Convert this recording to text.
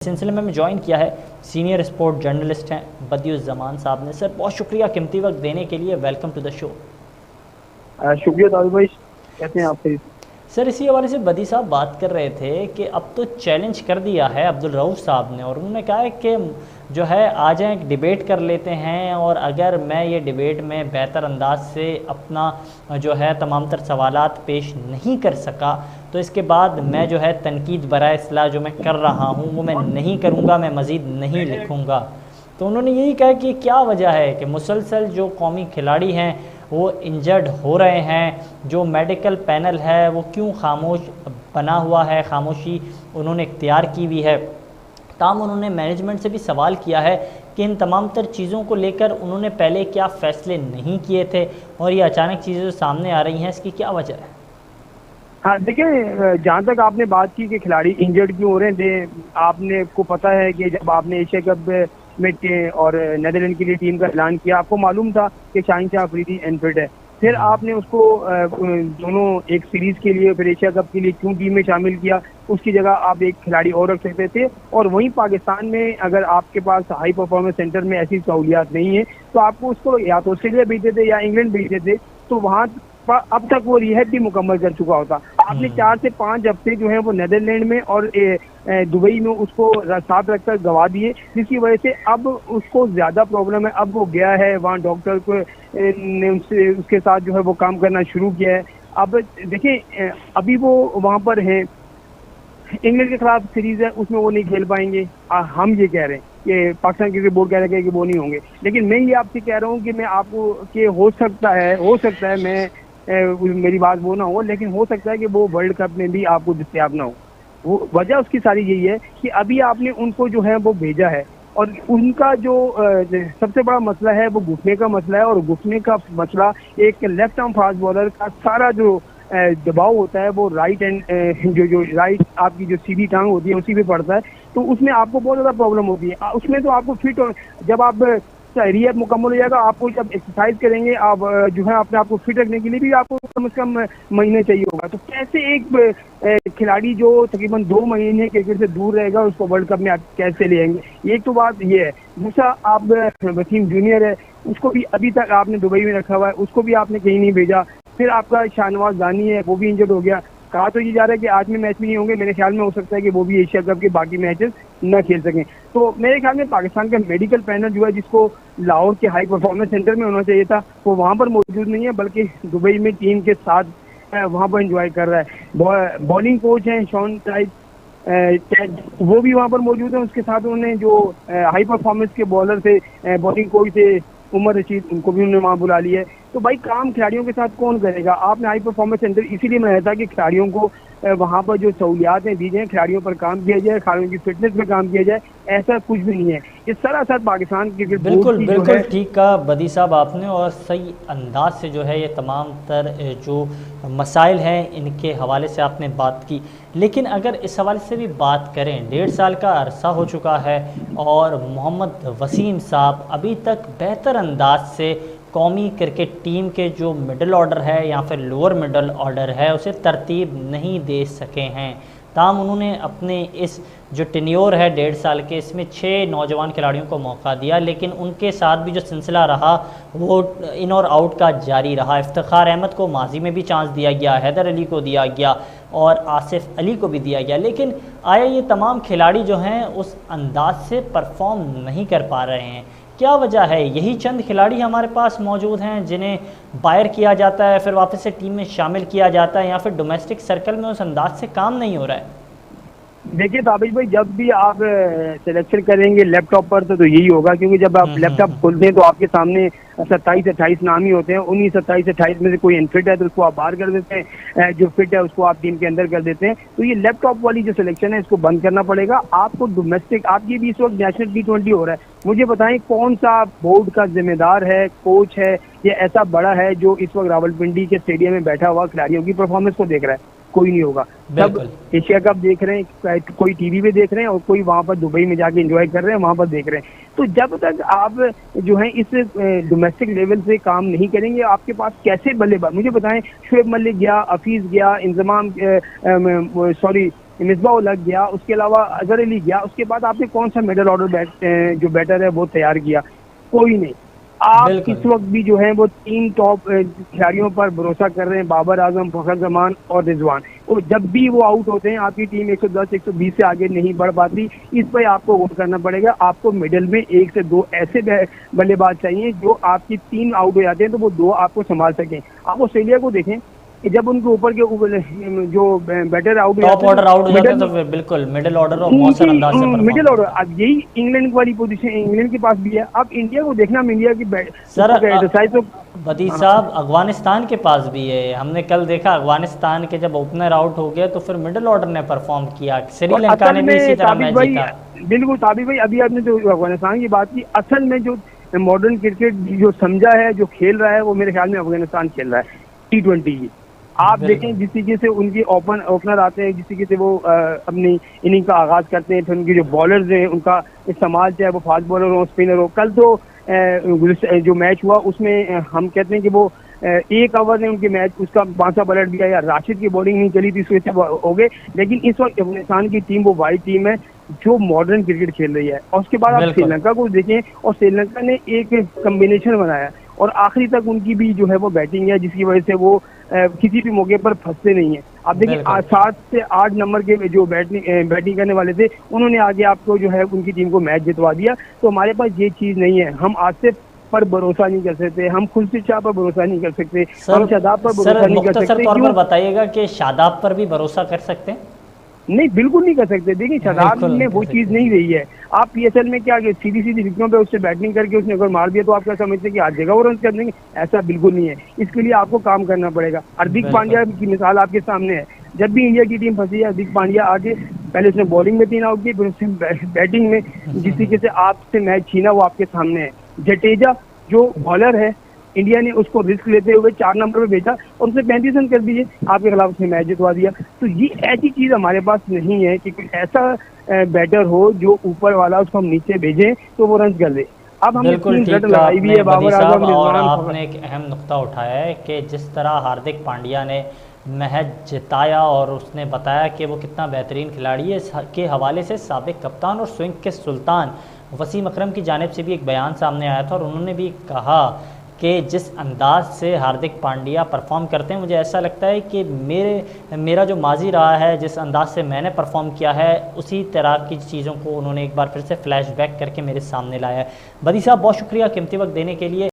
सिलसिले में ज्वाइन किया है सीनियर स्पोर्ट जर्नलिस्ट हैं बदियुज़्ज़मान साहब ने। सर बहुत शुक्रिया कीमती वक्त देने के लिए, वेलकम टू द शो। शुक्रिया ताबिश भाई, कहते हैं आपसे। सर इसी हवाले से बदी साहब बात कर रहे थे कि अब तो चैलेंज कर दिया है अब्दुल रऊफ़ साहब ने, और उन्होंने कहा है कि जो है आ जाएँ एक डिबेट कर लेते हैं, और अगर मैं ये डिबेट में बेहतर अंदाज से अपना जो है तमाम तर सवालात पेश नहीं कर सका तो इसके बाद मैं जो है तनकीद बराए इस्लाह जो मैं कर रहा हूँ वो मैं नहीं करूँगा, मैं मज़ीद नहीं लिखूँगा। तो उन्होंने यही कहा कि क्या वजह है कि मुसलसल जो कौमी खिलाड़ी हैं वो इंजर्ड हो रहे हैं, जो मेडिकल पैनल है वो क्यों खामोश बना हुआ है, खामोशी उन्होंने इख्तियार की हुई है। ताम उन्होंने मैनेजमेंट से भी सवाल किया है कि इन तमाम तर चीज़ों को लेकर उन्होंने पहले क्या फ़ैसले नहीं किए थे, और ये अचानक चीज़ें जो सामने आ रही हैं इसकी क्या वजह है? हाँ देखिए, जहाँ तक आपने बात की कि खिलाड़ी इंजर्ड क्यों हो रहे थे, आपने को पता है कि जब आपने एशिया कप में और नेदरलैंड के लिए टीम का ऐलान किया, आपको मालूम था कि शाहीन शाह अफरीदी अनफिट है। फिर आपने उसको दोनों एक सीरीज के लिए फिर एशिया कप के लिए क्यों टीम में शामिल किया, उसकी जगह आप एक खिलाड़ी और रख सकते थे। और वहीं पाकिस्तान में अगर आपके पास हाई परफॉर्मेंस सेंटर में ऐसी सहूलियात नहीं है तो आपको उसको या तो ऑस्ट्रेलिया भेजते थे या इंग्लैंड भेजते थे, तो वहाँ अब तक वो रिहैब भी मुकम्मल कर चुका होता। आपने 4 से 5 हफ्ते जो है वो नेदरलैंड में और दुबई में उसको साथ रखकर गवा दिए, जिसकी वजह से अब उसको ज्यादा प्रॉब्लम है। अब वो गया है वहाँ, डॉक्टर को ने उसके साथ जो है वो काम करना शुरू किया है। अब देखिए, अभी वो वहाँ पर है, इंग्लैंड के खिलाफ सीरीज है, उसमें वो नहीं खेल पाएंगे। हम ये कह रहे हैं कि पाकिस्तान क्रिकेट बोर्ड कह रहे हैं कि वो नहीं होंगे, लेकिन मैं ये आपसे कह रहा हूँ कि मैं आपको कि हो सकता है मैं मेरी बात वो ना हो, लेकिन हो सकता है कि वो वर्ल्ड कप में भी आपको दस्तयाब ना हो। वो वजह उसकी सारी यही है कि अभी आपने उनको जो है वो भेजा है, और उनका जो सबसे बड़ा मसला है वो घुटने का मसला है। और घुटने का मसला एक लेफ्ट आर्म फास्ट बॉलर का सारा जो दबाव होता है वो राइट एंड जो राइट आपकी जो सीधी टांग होती है उसी पे पड़ता है, तो उसमें आपको बहुत ज़्यादा प्रॉब्लम होती है। उसमें तो आपको फिट हो, जब आप रिहैब मुकम्मल हो जाएगा, आपको जब एक्सरसाइज करेंगे आप जो है अपने आप को फिट रखने के लिए भी आपको कम से कम महीने चाहिए होगा। तो कैसे एक खिलाड़ी जो तकरीबन 2 महीने क्रिकेट से दूर रहेगा उसको वर्ल्ड कप में आप कैसे ले आएंगे? एक तो बात ये है। दूसरा, आप वसीम जूनियर है, उसको भी अभी तक आपने दुबई में रखा हुआ है, उसको भी आपने कहीं नहीं भेजा। फिर आपका शाहनवाज दानी है, वो भी इंजर्ड हो गया। कहा तो ये जा रहा है कि आज में मैच भी नहीं होंगे, मेरे ख्याल में हो सकता है कि वो भी एशिया कप के बाकी मैचेस न खेल सकें। तो मेरे ख्याल में पाकिस्तान का मेडिकल पैनल जो है, जिसको लाहौर के हाई परफॉर्मेंस सेंटर में होना चाहिए था, वो वहाँ पर मौजूद नहीं है, बल्कि दुबई में टीम के साथ वहाँ पर एंजॉय कर रहा है। बॉलिंग कोच हैं शॉन टाइप, वो भी वहाँ पर मौजूद है। उसके साथ उन्होंने जो हाई परफॉर्मेंस के बॉलर थे, बॉलिंग कोच थे उमर रशीद, उनको भी उन्होंने वहाँ बुला लिया है। तो भाई काम खिलाड़ियों के साथ कौन करेगा? आपने हाई परफॉर्मेंस सेंटर इसीलिए बनाया था कि खिलाड़ियों को वहाँ पर जो सहूलियात दी जाए, खिलाड़ियों पर काम किया जाए, खिलाड़ियों की फिटनेस पर काम किया जाए। ऐसा कुछ भी नहीं है। ये सरासर पाकिस्तान क्रिकेट बोर्ड की बिल्कुल ठीक कहा बदी साहब आपने, और सही अंदाज से जो है ये तमाम तर जो मसाइल हैं इनके हवाले से आपने बात की। लेकिन अगर इस हवाले से भी बात करें, 1.5 साल का अरसा हो चुका है और मोहम्मद वसीम साहब अभी तक बेहतर अंदाज से कौमी क्रिकेट टीम के जो मिडल ऑर्डर है या फिर लोअर मिडल ऑर्डर है उसे तरतीब नहीं दे सके हैं। ताम उन्होंने अपने इस जो टेन्योर है 1.5 साल के, इसमें 6 नौजवान खिलाड़ियों को मौका दिया, लेकिन उनके साथ भी जो सिलसिला रहा वो इन और आउट का जारी रहा। इफ्तिखार अहमद को माजी में भी चांस दिया गया, हैदर अली को दिया गया और आसिफ अली को भी दिया गया, लेकिन आया ये तमाम खिलाड़ी जो हैं उस अंदाज से परफॉर्म नहीं कर पा रहे हैं। क्या वजह है? यही चंद खिलाड़ी हमारे पास मौजूद हैं जिन्हें बायर किया जाता है, फिर वापस से टीम में शामिल किया जाता है, या फिर डोमेस्टिक सर्कल में उस अंदाज से काम नहीं हो रहा है? देखिए ताबिश भाई, जब भी आप सिलेक्शन करेंगे लैपटॉप पर तो यही होगा, क्योंकि जब आप लैपटॉप खोलते हैं तो आपके सामने 27-28 नाम ही होते हैं। उन्हीं 27-28 में से कोई अनफिट है तो उसको आप बाहर कर देते हैं, जो फिट है उसको आप टीम के अंदर कर देते हैं। तो ये लैपटॉप वाली जो सिलेक्शन है इसको बंद करना पड़ेगा आपको। डोमेस्टिक, आपकी भी इस वक्त नेशनल T20 हो रहा है, मुझे बताएं कौन सा बोर्ड का जिम्मेदार है, कोच है या ऐसा बड़ा है जो इस वक्त रावलपिंडी के स्टेडियम में बैठा हुआ खिलाड़ियों की परफॉर्मेंस को देख रहा है? कोई नहीं होगा। सब एशिया कप देख रहे हैं, कोई टीवी पे देख रहे हैं और कोई वहाँ पर दुबई में जाके एंजॉय कर रहे हैं, वहाँ पर देख रहे हैं। तो जब तक आप जो है इस डोमेस्टिक लेवल से काम नहीं करेंगे, आपके पास कैसे बल्लेबाज, मुझे बताएं, शुएब मलिक गया, हफीज गया, इंजमाम मिसबाह लग गया, उसके अलावा अजहर अली गया, उसके बाद आपने कौन सा मिडल ऑर्डर जो बैटर है वो तैयार किया? कोई नहीं। आप इस बिल्कुल वक्त भी जो है वो 3 टॉप खिलाड़ियों पर भरोसा कर रहे हैं, बाबर आजम, फखर जमान और रिजवान। और जब भी वो आउट होते हैं आपकी टीम 110 120 से आगे नहीं बढ़ पाती। इस पर आपको गौर करना पड़ेगा। आपको मिडल में 1 से 2 ऐसे बल्लेबाज चाहिए जो आपकी 3 आउट हो जाते हैं तो वो 2 आपको संभाल सकें। आप ऑस्ट्रेलिया को देखें कि जब उनके ऊपर के जो बैटर आउट हो टॉप जाते हैं ऑर्डर आउट हो जाते हैं तो मिडल फिर बिल्कुल मिडिल ऑर्डर और मौसर उनकी अंदाज से परफॉर्म मिडिल ऑर्डर, करते हैं। अब यही इंग्लैंड वाली पोजीशन इंग्लैंड के पास भी है। अब इंडिया को देखना, हम इंडिया की सर एक्सरसाइज तो बदी हाँ, साहब अफगानिस्तान के पास भी है। हमने कल देखा अफगानिस्तान के जब ओपनर आउट हो गए तो फिर मिडिल ऑर्डर ने परफॉर्म किया। और श्रीलंका असल ने भी इसी में तरह मैच जीता। बिल्कुल ताबिक भाई, अभी आपने जो अफगानिस्तान की बात की, असल में जो मॉडर्न क्रिकेट जो समझा है, जो खेल रहा है, वो मेरे ख्याल में अफगानिस्तान खेल रहा है T20 की। आप बिल्कुल देखें जिस तरीके से उनकी ओपनर आते हैं, जिस तरीके से वो अपनी इनिंग का आगाज करते हैं, फिर उनके जो बॉलर्स हैं उनका इस्तेमाल, चाहे वो फास्ट बॉलर हो, स्पिनर हो। कल तो जो मैच हुआ उसमें हम कहते हैं कि वो 1 ओवर ने उनके मैच उसका 5सा पलट दिया, या राशिद की बॉलिंग नहीं चली थी, इस वजह से वो हो गए। लेकिन इस वक्त अफगानिस्तान की टीम वो वाइड टीम है जो मॉडर्न क्रिकेट खेल रही है। और उसके बाद आप बिल्कुल श्रीलंका को देखें, और श्रीलंका ने एक कम्बिनेशन बनाया और आखिरी तक उनकी भी जो है वो बैटिंग है, जिसकी वजह से वो किसी भी मौके पर फंसते नहीं है। आप देखिए बिल्कुल 7 से 8 नंबर के जो बैटिंग करने वाले थे, उन्होंने आगे आपको जो है उनकी टीम को मैच जितवा दिया। तो हमारे पास ये चीज़ नहीं है। हम आसिफ पर भरोसा नहीं कर सकते, हम खुर्शीद शाह पर भरोसा नहीं कर सकते, हम शादाब पर भरोसा नहीं कर मुख्तसर सकते। तौर पर क्यों? बताइएगा कि शादाब पर भी भरोसा कर सकते हैं? नहीं, बिल्कुल नहीं कर सकते। देखिए शादाब बिल्कुल में नहीं वो कर चीज़ सकते। नहीं रही है। आप PSL में क्या सीधी सीधी विकेटों पे उससे बैटिंग करके उसने अगर मार दिया तो आप क्या समझते हैं कि आज जगह वो रन कर देंगे? ऐसा बिल्कुल नहीं है। इसके लिए आपको काम करना पड़ेगा। हार्दिक बिल्कुल पांड्या की मिसाल आपके सामने है। जब भी इंडिया की टीम फंसी है, हार्दिक पांड्या आगे, पहले उसने बॉलिंग में 3 आउट किए, फिर उसने बैटिंग में जिस तरीके से आपसे मैच छीना वो आपके सामने है। जडेजा जो बॉलर है, इंडिया ने उसको रिस्क लेते हुए 4 नंबर पे भेजा और उसे 35 रन कर दिए, आपके खिलाफ उसने मैच जितवा दिया। तो ये ऐसी चीज हमारे पास नहीं है कि कोई ऐसा बैटर हो जो ऊपर वाला उसको हम नीचे भेजें तो वो रन कर दे। अब हमने बिल्कुल 3 रट ठीक कहा लगाई हुई आपने है, बदी बाबर साहब, आजम, और रिजवान, आपने एक अहम नुक्ता उठाया है कि जिस तरह हार्दिक पांड्या ने मैच जिताया और उसने बताया कि वो कितना बेहतरीन खिलाड़ी है, के हवाले से साबिक कप्तान और स्विंग के सुल्तान वसीम अकरम की जानिब से भी एक बयान सामने आया था और उन्होंने भी कहा कि जिस अंदाज से हार्दिक पांड्या परफॉर्म करते हैं, मुझे ऐसा लगता है कि मेरा जो माजी रहा है, जिस अंदाज से मैंने परफॉर्म किया है, उसी तरह की चीज़ों को उन्होंने एक बार फिर से फ्लैशबैक करके मेरे सामने लाया है। बदी साहब बहुत शुक्रिया कीमती वक्त देने के लिए।